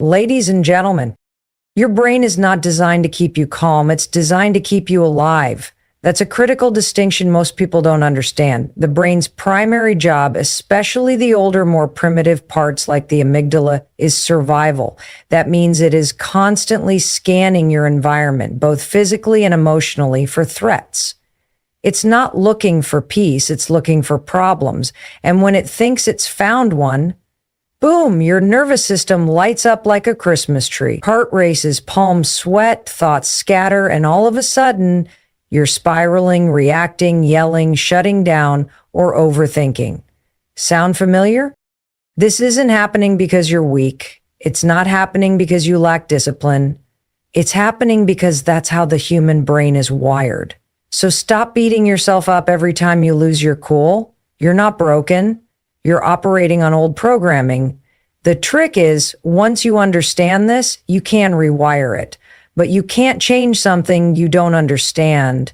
Ladies and gentlemen, your brain is not designed to keep you calm. It's designed to keep you alive. That's a critical distinction most people don't understand. The brain's primary job, especially the older, more primitive parts like the amygdala, is survival. That means it is constantly scanning your environment, both physically and emotionally, for threats. It's not looking for peace, it's looking for problems. And when it thinks it's found one, boom, your nervous system lights up like a Christmas tree. Heart races, palms sweat, thoughts scatter, and all of a sudden, you're spiraling, reacting, yelling, shutting down, or overthinking. Sound familiar? This isn't happening because you're weak. It's not happening because you lack discipline. It's happening because that's how the human brain is wired. So stop beating yourself up every time you lose your cool. You're not broken. You're operating on old programming. The trick is, once you understand this, you can rewire it. But you can't change something you don't understand.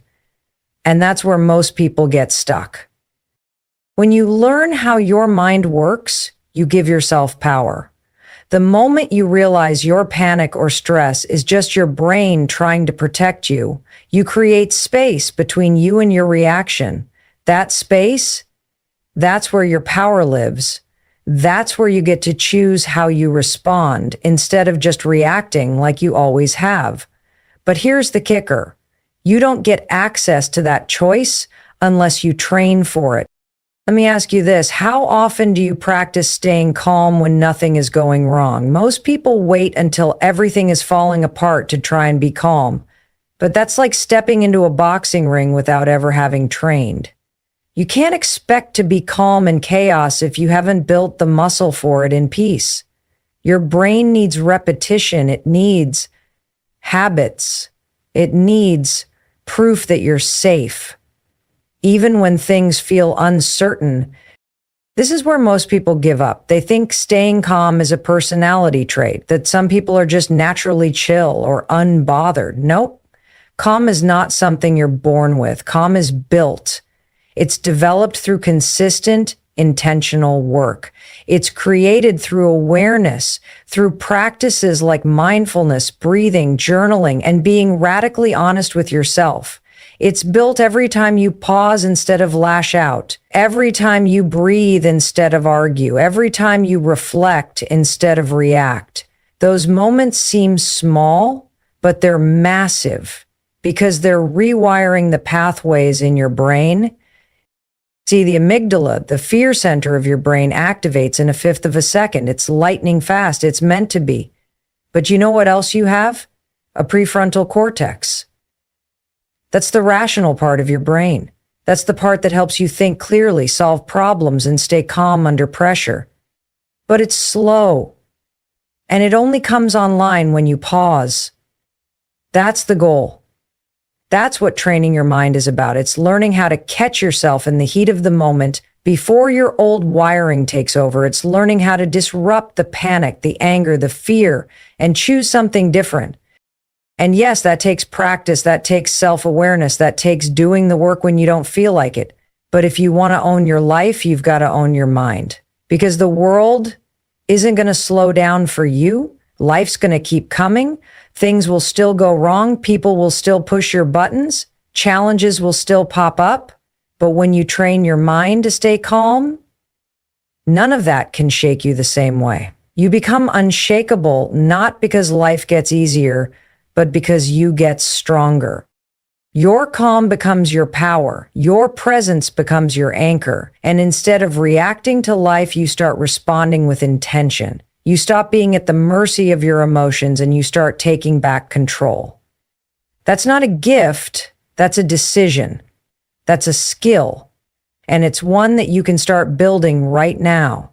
And that's where most people get stuck. When you learn how your mind works, you give yourself power. The moment you realize your panic or stress is just your brain trying to protect you, you create space between you and your reaction. That space, that's where your power lives. That's where you get to choose how you respond instead of just reacting like you always have. But here's the kicker. You don't get access to that choice unless you train for it. Let me ask you this. How often do you practice staying calm when nothing is going wrong? Most people wait until everything is falling apart to try and be calm. But that's like stepping into a boxing ring without ever having trained. You can't expect to be calm in chaos if you haven't built the muscle for it in peace. Your brain needs repetition. It needs habits. It needs proof that you're safe. Even when things feel uncertain, this is where most people give up. They think staying calm is a personality trait, that some people are just naturally chill or unbothered. Nope. Calm is not something you're born with. Calm is built. It's developed through consistent, intentional work. It's created through awareness, through practices like mindfulness, breathing, journaling, and being radically honest with yourself. It's built every time you pause instead of lash out, every time you breathe instead of argue, every time you reflect instead of react. Those moments seem small, but they're massive because they're rewiring the pathways in your brain. See, the amygdala, the fear center of your brain, activates in a fifth of a second. It's lightning fast. It's meant to be. But you know what else you have? A prefrontal cortex. That's the rational part of your brain. That's the part that helps you think clearly, solve problems, and stay calm under pressure. But it's slow. And it only comes online when you pause. That's the goal. That's what training your mind is about. It's learning how to catch yourself in the heat of the moment before your old wiring takes over. It's learning how to disrupt the panic, the anger, the fear, and choose something different. And yes, that takes practice, that takes self-awareness, that takes doing the work when you don't feel like it. But if you want to own your life, you've got to own your mind. Because the world isn't going to slow down for you. Life's going to keep coming. Things will still go wrong. People will still push your buttons. Challenges will still pop up. But when you train your mind to stay calm, none of that can shake you the same way. You become unshakable, not because life gets easier, but because you get stronger. Your calm becomes your power. Your presence becomes your anchor. And instead of reacting to life, you start responding with intention. You stop being at the mercy of your emotions and you start taking back control. That's not a gift. That's a decision. That's a skill. And it's one that you can start building right now.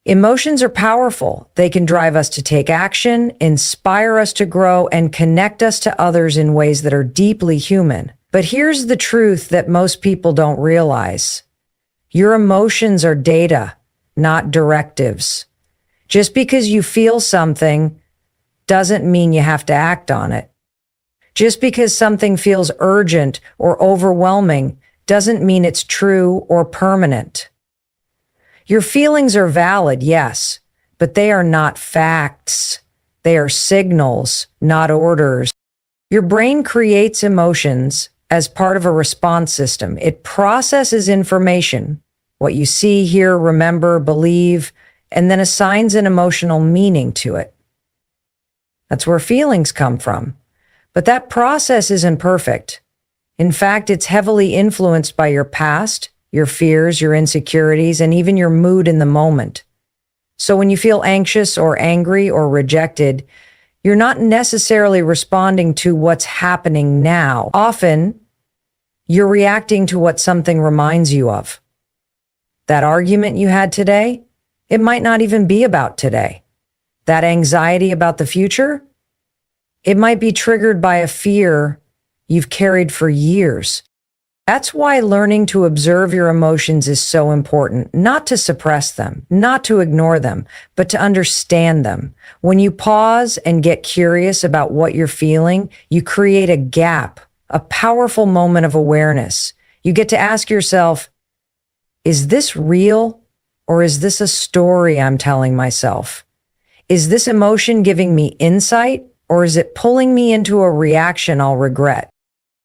Emotions are powerful. They can drive us to take action, inspire us to grow, and connect us to others in ways that are deeply human. But here's the truth that most people don't realize. Your emotions are data, not directives. Just because you feel something doesn't mean you have to act on it. Just because something feels urgent or overwhelming doesn't mean it's true or permanent. Your feelings are valid, yes, but they are not facts. They are signals, not orders. Your brain creates emotions as part of a response system. It processes information, what you see, hear, remember, believe, and then assigns an emotional meaning to it. That's where feelings come from. But that process isn't perfect. In fact, it's heavily influenced by your past, your fears, your insecurities, and even your mood in the moment. So when you feel anxious or angry or rejected, you're not necessarily responding to what's happening now. Often, you're reacting to what something reminds you of. That argument you had today, it might not even be about today. That anxiety about the future, it might be triggered by a fear you've carried for years. That's why learning to observe your emotions is so important, not to suppress them, not to ignore them, but to understand them. When you pause and get curious about what you're feeling, you create a gap, a powerful moment of awareness. You get to ask yourself, is this real or is this a story I'm telling myself? Is this emotion giving me insight or is it pulling me into a reaction I'll regret?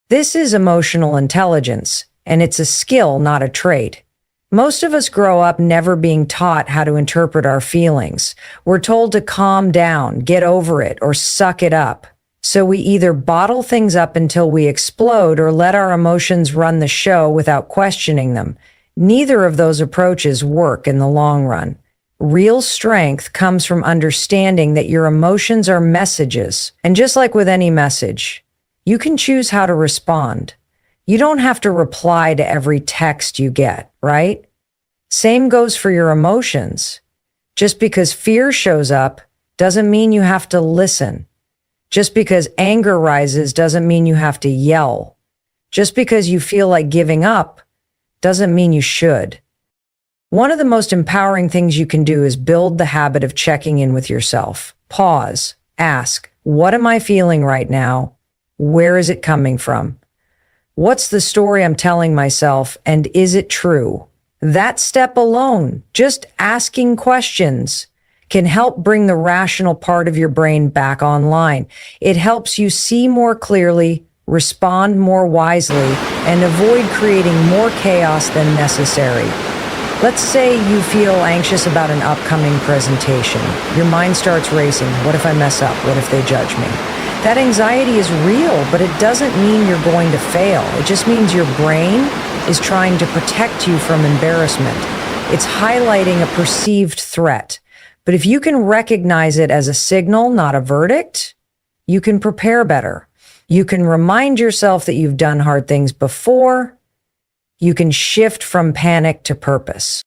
This is emotional intelligence, and it's a skill, not a trait. Most of us grow up never being taught how to interpret our feelings. We're told to calm down, get over it, or suck it up. So we either bottle things up until we explode or let our emotions run the show without questioning them. Neither of those approaches work in the long run. Real strength comes from understanding that your emotions are messages. And just like with any message, you can choose how to respond. You don't have to reply to every text you get, right? Same goes for your emotions. Just because fear shows up doesn't mean you have to listen. Just because anger rises doesn't mean you have to yell. Just because you feel like giving up doesn't mean you should. One of the most empowering things you can do is build the habit of checking in with yourself. Pause. Ask, what am I feeling right now? Where is it coming from? What's the story I'm telling myself, and is it true? That step alone, just asking questions, can help bring the rational part of your brain back online. It helps you see more clearly, respond more wisely, and avoid creating more chaos than necessary. Let's say you feel anxious about an upcoming presentation. Your mind starts racing. What if I mess up? What if they judge me? That anxiety is real, but it doesn't mean you're going to fail. It just means your brain is trying to protect you from embarrassment. It's highlighting a perceived threat. But if you can recognize it as a signal, not a verdict, you can prepare better. You can remind yourself that you've done hard things before. You can shift from panic to purpose.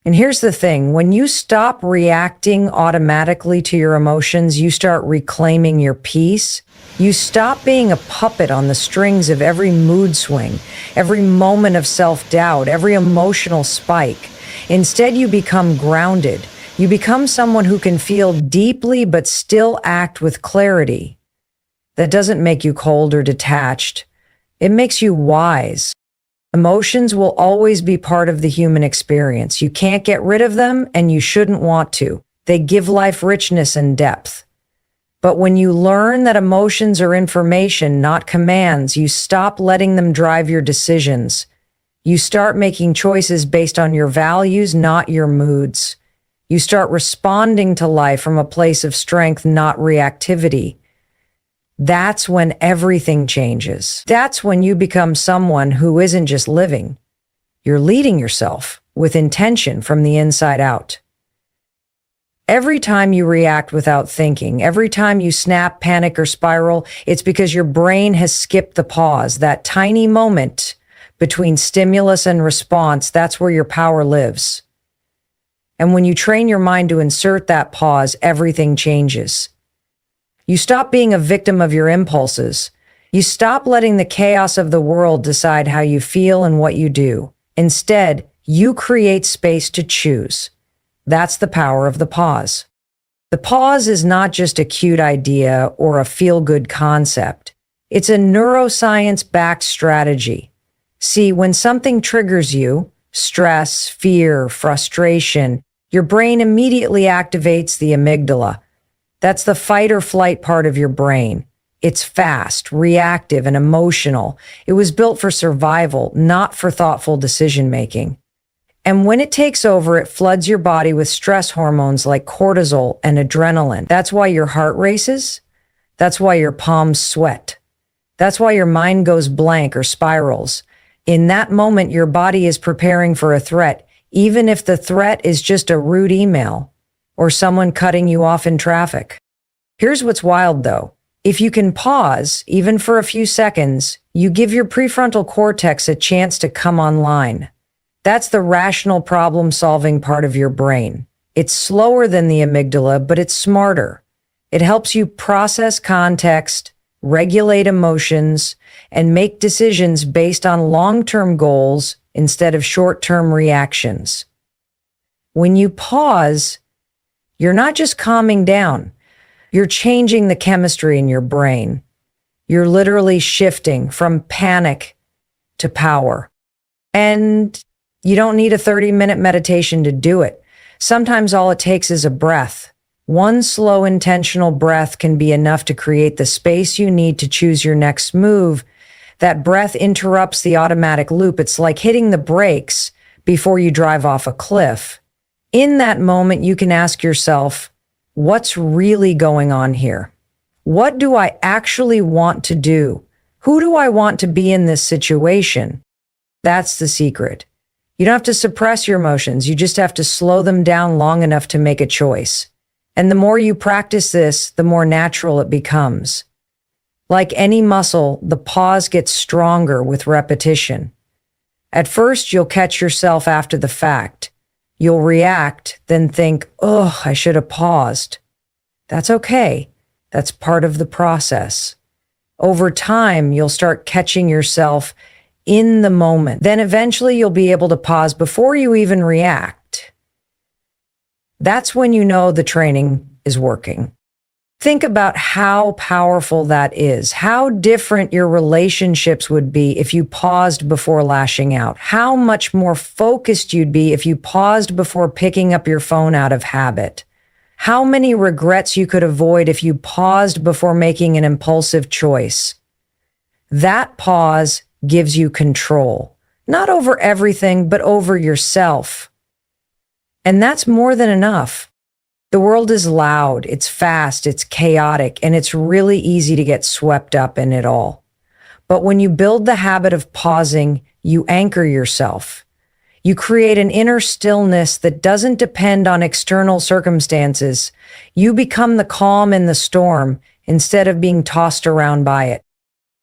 And here's the thing, when you stop reacting automatically to your emotions, you start reclaiming your peace. You stop being a puppet on the strings of every mood swing, every moment of self-doubt, every emotional spike. Instead, you become grounded. You become someone who can feel deeply but still act with clarity. That doesn't make you cold or detached. It makes you wise. Emotions will always be part of the human experience. You can't get rid of them, and you shouldn't want to. They give life richness and depth. But when you learn that emotions are information, not commands, you stop letting them drive your decisions. You start making choices based on your values, not your moods. You start responding to life from a place of strength, not reactivity. That's when everything changes. That's when you become someone who isn't just living. You're leading yourself with intention from the inside out. Every time you react without thinking, every time you snap, panic, or spiral, it's because your brain has skipped the pause, that tiny moment between stimulus and response. That's where your power lives. And when you train your mind to insert that pause, everything changes. You stop being a victim of your impulses. You stop letting the chaos of the world decide how you feel and what you do. Instead, you create space to choose. That's the power of the pause. The pause is not just a cute idea or a feel-good concept. It's a neuroscience-backed strategy. See, when something triggers you, stress, fear, frustration, Your brain immediately activates the amygdala. That's the fight or flight part of your brain. It's fast, reactive, and emotional. It was built for survival, not for thoughtful decision making. And when it takes over, it floods your body with stress hormones like cortisol and adrenaline. That's why your heart races. That's why your palms sweat. That's why your mind goes blank or spirals. In that moment, your body is preparing for a threat, even if the threat is just a rude email or someone cutting you off in traffic. Here's what's wild though. If you can pause, even for a few seconds, you give your prefrontal cortex a chance to come online. That's the rational problem-solving part of your brain. It's slower than the amygdala, but it's smarter. It helps you process context, regulate emotions, and make decisions based on long-term goals instead of short-term reactions. When you pause, you're not just calming down. You're changing the chemistry in your brain. You're literally shifting from panic to power. And you don't need a 30-minute meditation to do it. Sometimes all it takes is a breath. One slow, intentional breath can be enough to create the space you need to choose your next move. That breath interrupts the automatic loop. It's like hitting the brakes before you drive off a cliff. In that moment, you can ask yourself, what's really going on here? What do I actually want to do? Who do I want to be in this situation? That's the secret. You don't have to suppress your emotions. You just have to slow them down long enough to make a choice. And the more you practice this, the more natural it becomes. Like any muscle, the pause gets stronger with repetition. At first, you'll catch yourself after the fact. You'll react, then think, "Oh, I should have paused." That's okay. That's part of the process. Over time, you'll start catching yourself in the moment. Then eventually you'll be able to pause before you even react. That's when you know the training is working. Think about how powerful that is. How different your relationships would be if you paused before lashing out. How much more focused you'd be if you paused before picking up your phone out of habit. How many regrets you could avoid if you paused before making an impulsive choice. That pause gives you control, not over everything, but over yourself. And that's more than enough. The world is loud, it's fast, it's chaotic, and it's really easy to get swept up in it all. But when you build the habit of pausing, you anchor yourself. You create an inner stillness that doesn't depend on external circumstances. You become the calm in the storm instead of being tossed around by it.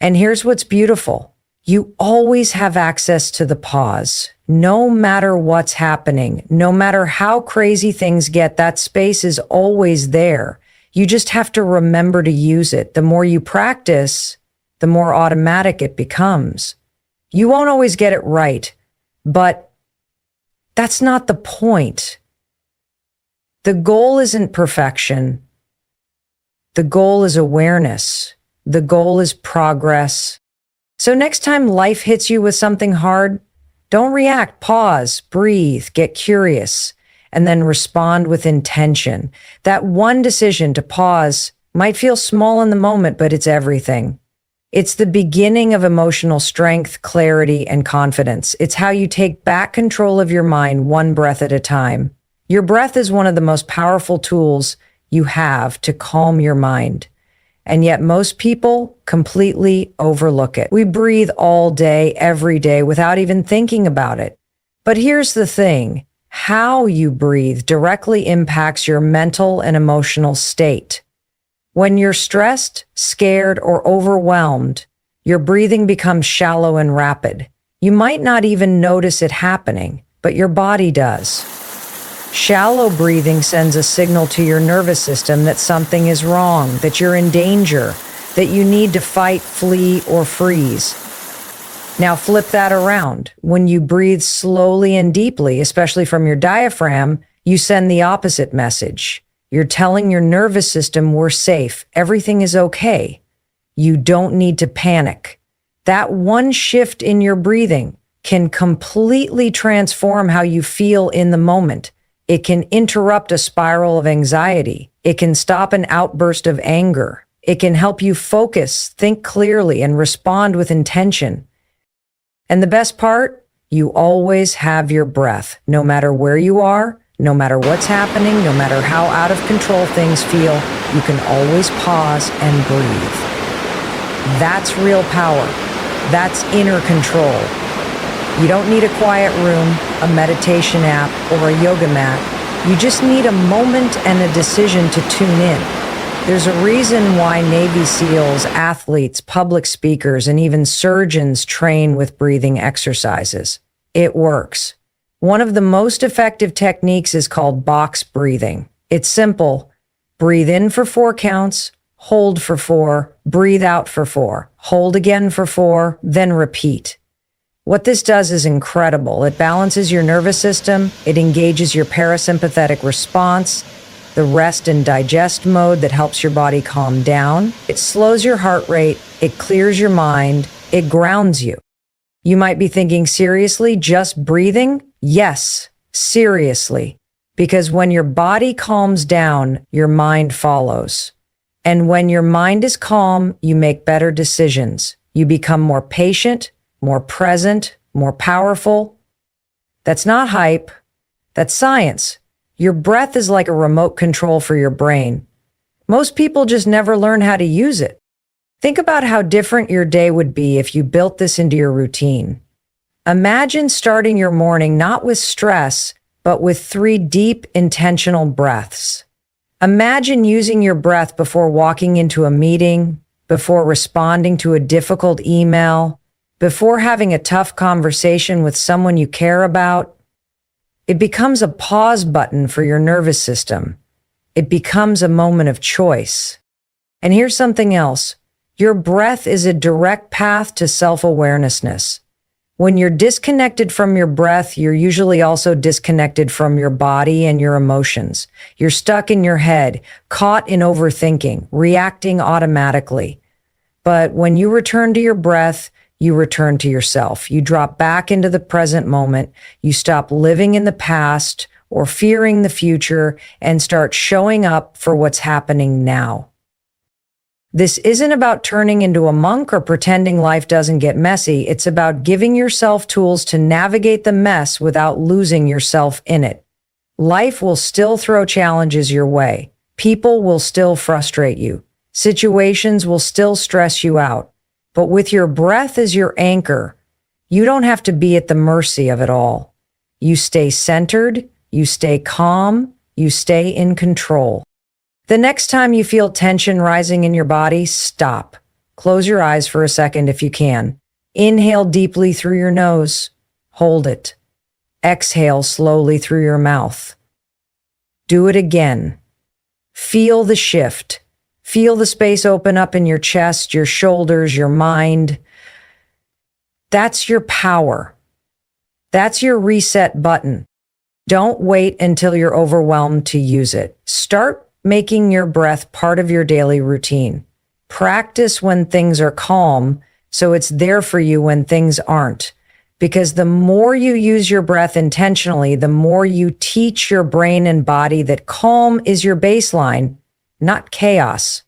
And here's what's beautiful. You always have access to the pause. No matter what's happening, no matter how crazy things get, that space is always there. You just have to remember to use it. The more you practice, the more automatic it becomes. You won't always get it right, but that's not the point. The goal isn't perfection. The goal is awareness. The goal is progress. So next time life hits you with something hard, don't react, pause, breathe, get curious, and then respond with intention. That one decision to pause might feel small in the moment, but it's everything. It's the beginning of emotional strength, clarity, and confidence. It's how you take back control of your mind one breath at a time. Your breath is one of the most powerful tools you have to calm your mind. And yet most people completely overlook it. We breathe all day, every day, without even thinking about it. But here's the thing. How you breathe directly impacts your mental and emotional state. When you're stressed, scared, or overwhelmed, your breathing becomes shallow and rapid. You might not even notice it happening, but your body does. Shallow breathing sends a signal to your nervous system that something is wrong, that you're in danger, that you need to fight, flee, or freeze. Now flip that around. When you breathe slowly and deeply, especially from your diaphragm, you send the opposite message. You're telling your nervous system we're safe, everything is okay. You don't need to panic. That one shift in your breathing can completely transform how you feel in the moment. It can interrupt a spiral of anxiety. It can stop an outburst of anger. It can help you focus, think clearly, and respond with intention. And the best part, you always have your breath, no matter where you are, no matter what's happening, no matter how out of control things feel, you can always pause and breathe. That's real power. That's inner control. You don't need a quiet room, a meditation app, or a yoga mat. You just need a moment and a decision to tune in. There's a reason why Navy SEALs, athletes, public speakers, and even surgeons train with breathing exercises. It works. One of the most effective techniques is called box breathing. It's simple. Breathe in for 4 counts, hold for 4, breathe out for 4, hold again for 4, then repeat. What this does is incredible. It balances your nervous system. It engages your parasympathetic response, the rest and digest mode that helps your body calm down. It slows your heart rate. It clears your mind. It grounds you. You might be thinking, seriously, just breathing? Yes, seriously. Because when your body calms down, your mind follows. And when your mind is calm, you make better decisions. You become more patient, more present, more powerful. That's not hype. That's science. Your breath is like a remote control for your brain. Most people just never learn how to use it. Think about how different your day would be if you built this into your routine. Imagine starting your morning not with stress, but with 3 deep, intentional breaths. Imagine using your breath before walking into a meeting, before responding to a difficult email, before having a tough conversation with someone you care about. It becomes a pause button for your nervous system. It becomes a moment of choice. And here's something else. Your breath is a direct path to self-awarenessness. When you're disconnected from your breath, you're usually also disconnected from your body and your emotions. You're stuck in your head, caught in overthinking, reacting automatically. But when you return to your breath, you return to yourself. You drop back into the present moment. You stop living in the past or fearing the future and start showing up for what's happening now. This isn't about turning into a monk or pretending life doesn't get messy. It's about giving yourself tools to navigate the mess without losing yourself in it. Life will still throw challenges your way. People will still frustrate you. Situations will still stress you out. But with your breath as your anchor, you don't have to be at the mercy of it all. You stay centered, you stay calm, you stay in control. The next time you feel tension rising in your body, stop. Close your eyes for a second if you can. Inhale deeply through your nose. Hold it. Exhale slowly through your mouth. Do it again. Feel the shift. Feel the space open up in your chest, your shoulders, your mind. That's your power. That's your reset button. Don't wait until you're overwhelmed to use it. Start making your breath part of your daily routine. Practice when things are calm, so it's there for you when things aren't. Because the more you use your breath intentionally, the more you teach your brain and body that calm is your baseline, not chaos.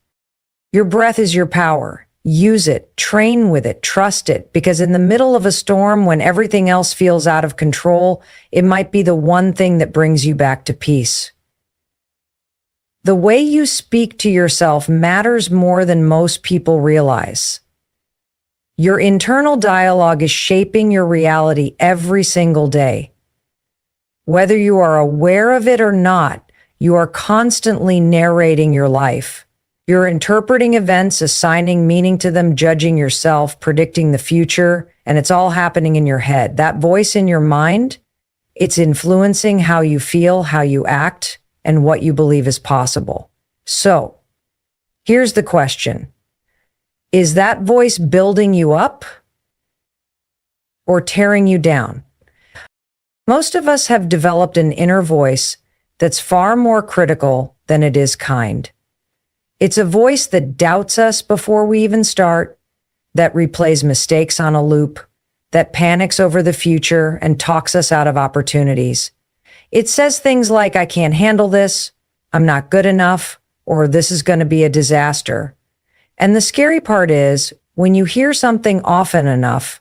Your breath is your power. Use it, train with it, trust it, because in the middle of a storm, when everything else feels out of control, it might be the one thing that brings you back to peace. The way you speak to yourself matters more than most people realize. Your internal dialogue is shaping your reality every single day. Whether you are aware of it or not, you are constantly narrating your life. You're interpreting events, assigning meaning to them, judging yourself, predicting the future, and it's all happening in your head. That voice in your mind, it's influencing how you feel, how you act, and what you believe is possible. So, here's the question. Is that voice building you up or tearing you down? Most of us have developed an inner voice that's far more critical than it is kind. It's a voice that doubts us before we even start, that replays mistakes on a loop, that panics over the future and talks us out of opportunities. It says things like, I can't handle this, I'm not good enough, or this is going to be a disaster. And the scary part is, when you hear something often enough,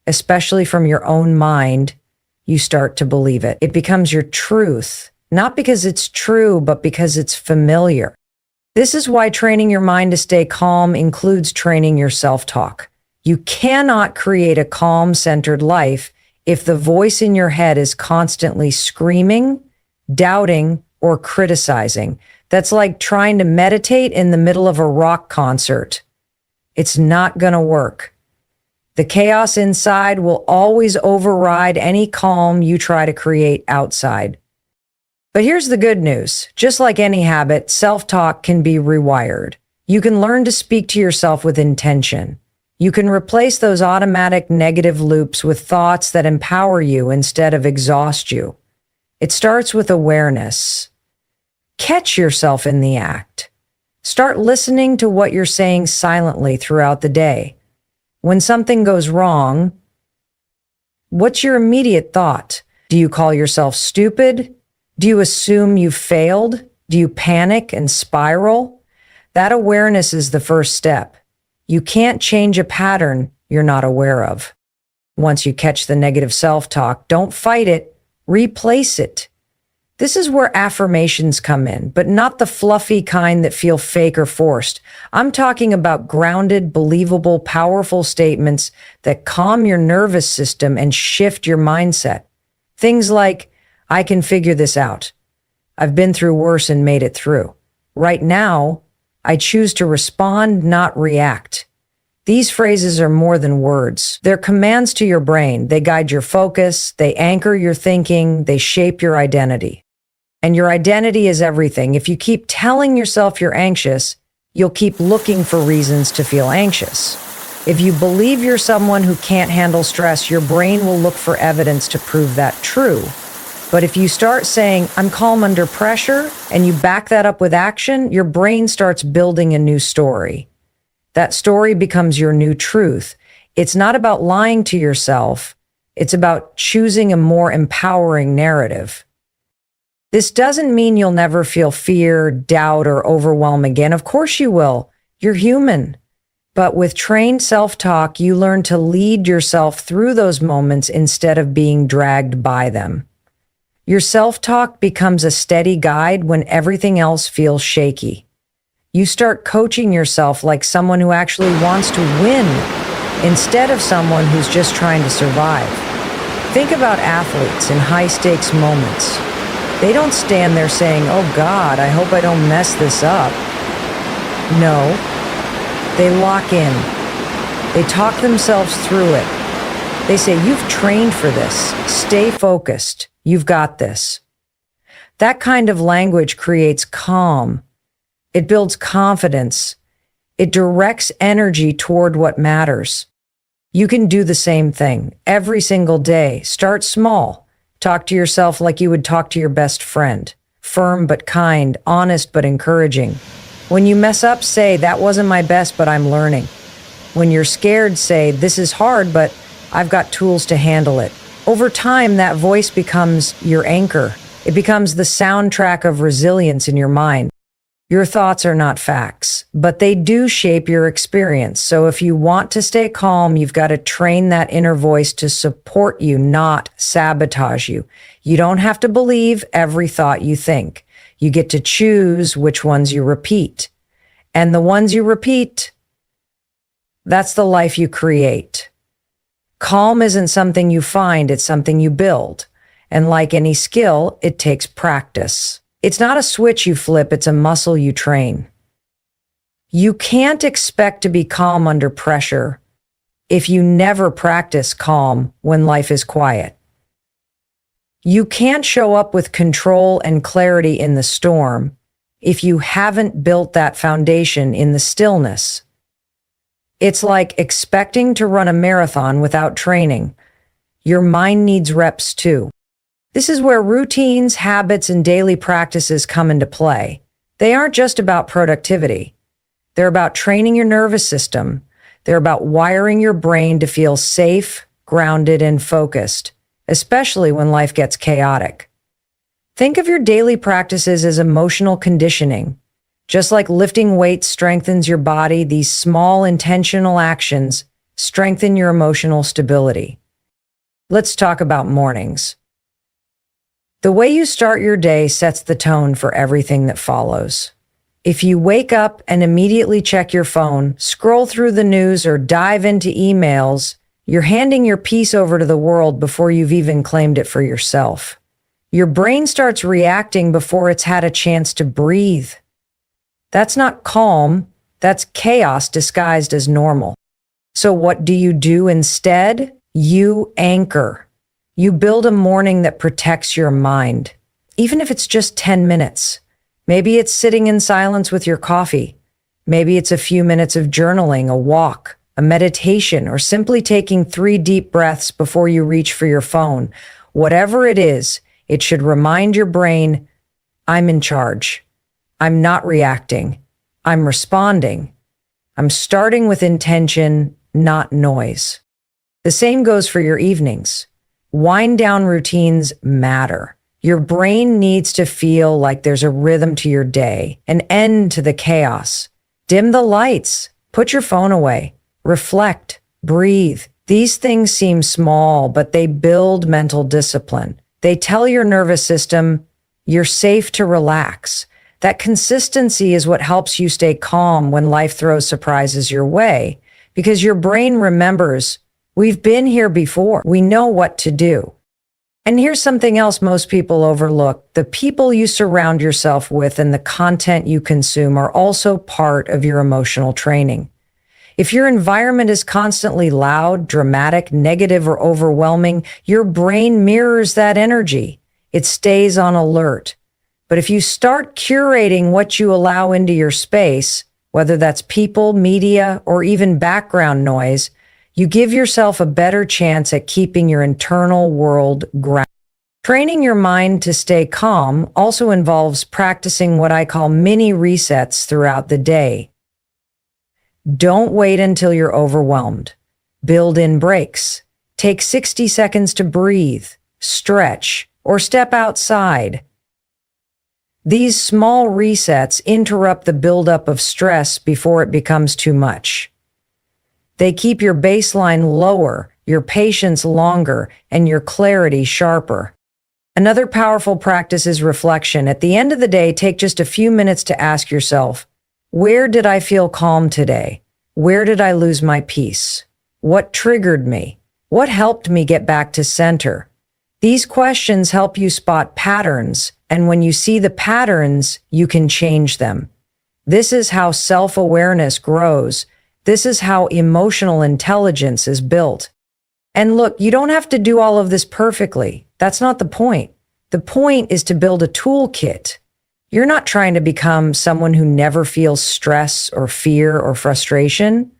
especially from your own mind, you start to believe it. It becomes your truth, not because it's true, but because it's familiar. This is why training your mind to stay calm includes training your self-talk. You cannot create a calm-centered life if the voice in your head is constantly screaming, doubting, or criticizing. That's like trying to meditate in the middle of a rock concert. It's not going to work. The chaos inside will always override any calm you try to create outside. But here's the good news. Just like any habit, self-talk can be rewired. You can learn to speak to yourself with intention. You can replace those automatic negative loops with thoughts that empower you instead of exhaust you. It starts with awareness. Catch yourself in the act. Start listening to what you're saying silently throughout the day. When something goes wrong, what's your immediate thought? Do you call yourself stupid? Do you assume you failed? Do you panic and spiral? That awareness is the first step. You can't change a pattern you're not aware of. Once you catch the negative self-talk, don't fight it, replace it. This is where affirmations come in, but not the fluffy kind that feel fake or forced. I'm talking about grounded, believable, powerful statements that calm your nervous system and shift your mindset. Things like, I can figure this out. I've been through worse and made it through. Right now, I choose to respond, not react. These phrases are more than words. They're commands to your brain. They guide your focus, they anchor your thinking, they shape your identity. And your identity is everything. If you keep telling yourself you're anxious, you'll keep looking for reasons to feel anxious. If you believe you're someone who can't handle stress, your brain will look for evidence to prove that true. But if you start saying, I'm calm under pressure, and you back that up with action, your brain starts building a new story. That story becomes your new truth. It's not about lying to yourself. It's about choosing a more empowering narrative. This doesn't mean you'll never feel fear, doubt, or overwhelm again. Of course you will. You're human. But with trained self-talk, you learn to lead yourself through those moments instead of being dragged by them. Your self-talk becomes a steady guide when everything else feels shaky. You start coaching yourself like someone who actually wants to win instead of someone who's just trying to survive. Think about athletes in high-stakes moments. They don't stand there saying, oh God, I hope I don't mess this up. No, they lock in. They talk themselves through it. They say, you've trained for this. Stay focused. You've got this. That kind of language creates calm. It builds confidence. It directs energy toward what matters. You can do the same thing every single day. Start small. Talk to yourself like you would talk to your best friend. Firm but kind, honest but encouraging. When you mess up, say, that wasn't my best, but I'm learning. When you're scared, say, this is hard, but I've got tools to handle it. Over time, that voice becomes your anchor. It becomes the soundtrack of resilience in your mind. Your thoughts are not facts, but they do shape your experience. So if you want to stay calm, you've got to train that inner voice to support you, not sabotage you. You don't have to believe every thought you think. You get to choose which ones you repeat. And the ones you repeat, that's the life you create. Calm isn't something you find, it's something you build. And like any skill, it takes practice. It's not a switch you flip, it's a muscle you train. You can't expect to be calm under pressure if you never practice calm when life is quiet. You can't show up with control and clarity in the storm if you haven't built that foundation in the stillness. It's like expecting to run a marathon without training. Your mind needs reps too. This is where routines, habits, and daily practices come into play. They aren't just about productivity. They're about training your nervous system. They're about wiring your brain to feel safe, grounded, and focused, especially when life gets chaotic. Think of your daily practices as emotional conditioning. Just like lifting weights strengthens your body, these small intentional actions strengthen your emotional stability. Let's talk about mornings. The way you start your day sets the tone for everything that follows. If you wake up and immediately check your phone, scroll through the news, or dive into emails, you're handing your peace over to the world before you've even claimed it for yourself. Your brain starts reacting before it's had a chance to breathe. That's not calm, that's chaos disguised as normal. So what do you do instead? You anchor. You build a morning that protects your mind, even if it's just 10 minutes. Maybe it's sitting in silence with your coffee. Maybe it's a few minutes of journaling, a walk, a meditation, or simply taking 3 deep breaths before you reach for your phone. Whatever it is, it should remind your brain, I'm in charge. I'm not reacting. I'm responding. I'm starting with intention, not noise. The same goes for your evenings. Wind down routines matter. Your brain needs to feel like there's a rhythm to your day, an end to the chaos. Dim the lights, put your phone away, reflect, breathe. These things seem small, but they build mental discipline. They tell your nervous system, you're safe to relax. That consistency is what helps you stay calm when life throws surprises your way, because your brain remembers, we've been here before. We know what to do. And here's something else most people overlook. The people you surround yourself with and the content you consume are also part of your emotional training. If your environment is constantly loud, dramatic, negative, or overwhelming, your brain mirrors that energy. It stays on alert. But if you start curating what you allow into your space, whether that's people, media, or even background noise, you give yourself a better chance at keeping your internal world grounded. Training your mind to stay calm also involves practicing what I call mini resets throughout the day. Don't wait until you're overwhelmed. Build in breaks. Take 60 seconds to breathe, stretch, or step outside. These small resets interrupt the buildup of stress before it becomes too much. They keep your baseline lower, your patience longer, and your clarity sharper. Another powerful practice is reflection. At the end of the day, take just a few minutes to ask yourself, where did I feel calm today? Where did I lose my peace? What triggered me? What helped me get back to center? These questions help you spot patterns, and when you see the patterns, you can change them. This is how self-awareness grows. This is how emotional intelligence is built. And look, you don't have to do all of this perfectly. That's not the point. The point is to build a toolkit. You're not trying to become someone who never feels stress or fear or frustration.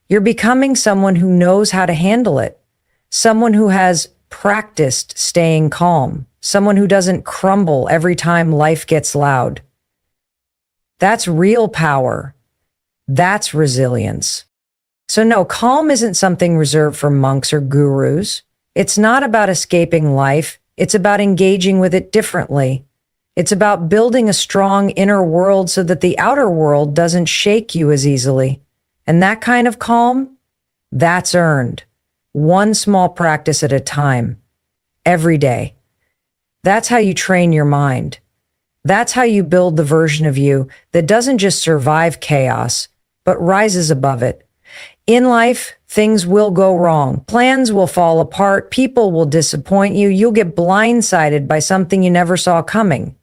You're becoming someone who knows how to handle it. Someone who has practiced staying calm. Someone who doesn't crumble every time life gets loud. That's real power. That's resilience. So no, calm isn't something reserved for monks or gurus. It's not about escaping life. It's about engaging with it differently. It's about building a strong inner world so that the outer world doesn't shake you as easily. And that kind of calm, that's earned. One small practice at a time. Every day. That's how you train your mind. That's how you build the version of you that doesn't just survive chaos, but rises above it. In life, things will go wrong. Plans will fall apart. People will disappoint you. You'll get blindsided by something you never saw coming.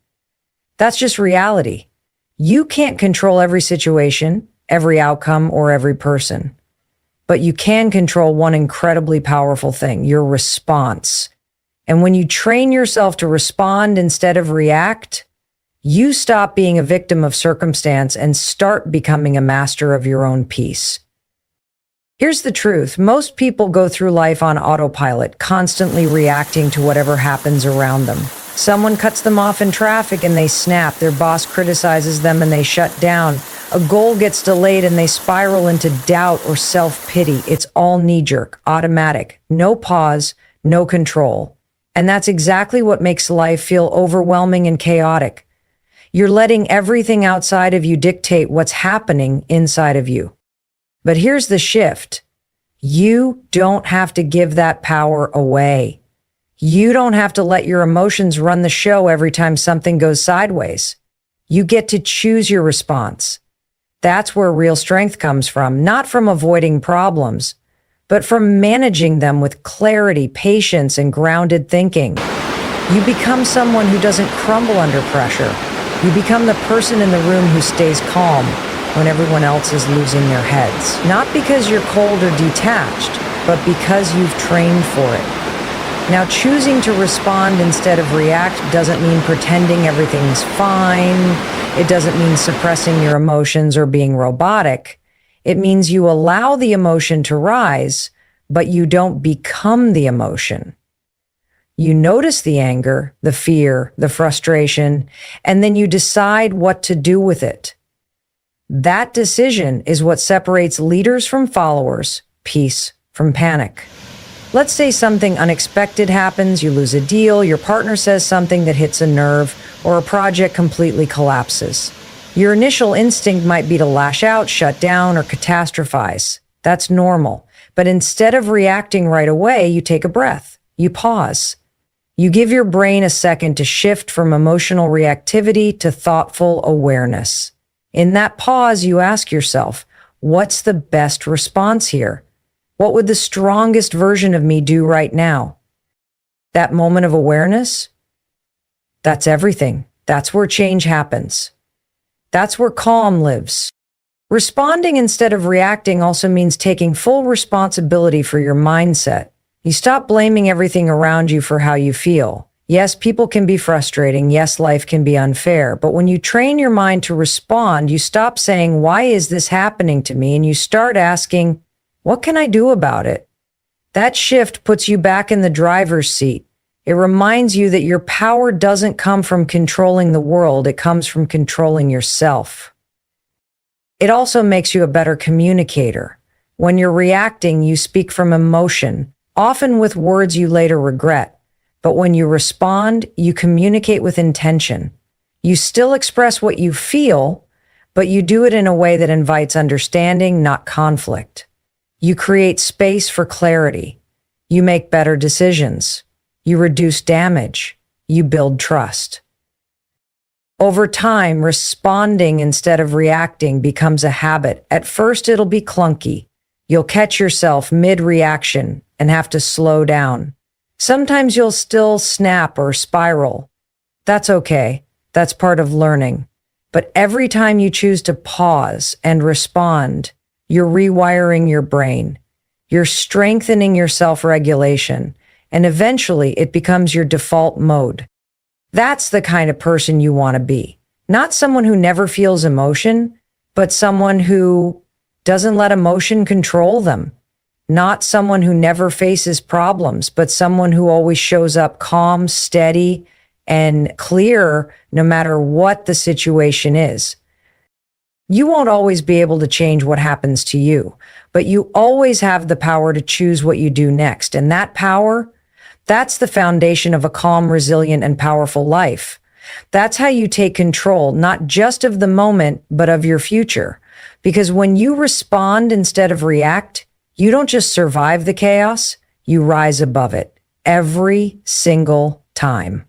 That's just reality. You can't control every situation, every outcome, or every person. But you can control one incredibly powerful thing, your response. And when you train yourself to respond instead of react, you stop being a victim of circumstance and start becoming a master of your own peace. Here's the truth. Most people go through life on autopilot, constantly reacting to whatever happens around them. Someone cuts them off in traffic and they snap. Their boss criticizes them and they shut down. A goal gets delayed and they spiral into doubt or self-pity. It's all knee-jerk, automatic, no pause, no control. And that's exactly what makes life feel overwhelming and chaotic. You're letting everything outside of you dictate what's happening inside of you. But here's the shift. You don't have to give that power away. You don't have to let your emotions run the show every time something goes sideways. You get to choose your response. That's where real strength comes from, not from avoiding problems, but from managing them with clarity, patience, and grounded thinking. You become someone who doesn't crumble under pressure. You become the person in the room who stays calm when everyone else is losing their heads. Not because you're cold or detached, but because you've trained for it. Now, choosing to respond instead of react doesn't mean pretending everything's fine. It doesn't mean suppressing your emotions or being robotic. It means you allow the emotion to rise, but you don't become the emotion. You notice the anger, the fear, the frustration, and then you decide what to do with it. That decision is what separates leaders from followers, peace from panic. Let's say something unexpected happens, you lose a deal, your partner says something that hits a nerve, or a project completely collapses. Your initial instinct might be to lash out, shut down, or catastrophize. That's normal. But instead of reacting right away, you take a breath. You pause. You give your brain a second to shift from emotional reactivity to thoughtful awareness. In that pause, you ask yourself, what's the best response here? What would the strongest version of me do right now? That moment of awareness, that's everything. That's where change happens. That's where calm lives. Responding instead of reacting also means taking full responsibility for your mindset. You stop blaming everything around you for how you feel. Yes, people can be frustrating. Yes, life can be unfair. But when you train your mind to respond, you stop saying, why is this happening to me? And you start asking, what can I do about it? That shift puts you back in the driver's seat. It reminds you that your power doesn't come from controlling the world. It comes from controlling yourself. It also makes you a better communicator. When you're reacting, you speak from emotion, often with words you later regret. But when you respond, you communicate with intention. You still express what you feel, but you do it in a way that invites understanding, not conflict. You create space for clarity. You make better decisions. You reduce damage. You build trust. Over time, responding instead of reacting becomes a habit. At first, it'll be clunky. You'll catch yourself mid-reaction and have to slow down. Sometimes you'll still snap or spiral. That's okay. That's part of learning. But every time you choose to pause and respond, you're rewiring your brain. You're strengthening your self-regulation, and eventually it becomes your default mode. That's the kind of person you want to be. Not someone who never feels emotion, but someone who doesn't let emotion control them. Not someone who never faces problems, but someone who always shows up calm, steady, and clear no matter what the situation is. You won't always be able to change what happens to you, but you always have the power to choose what you do next. And that power, that's the foundation of a calm, resilient, and powerful life. That's how you take control, not just of the moment, but of your future. Because when you respond instead of react, you don't just survive the chaos, you rise above it every single time.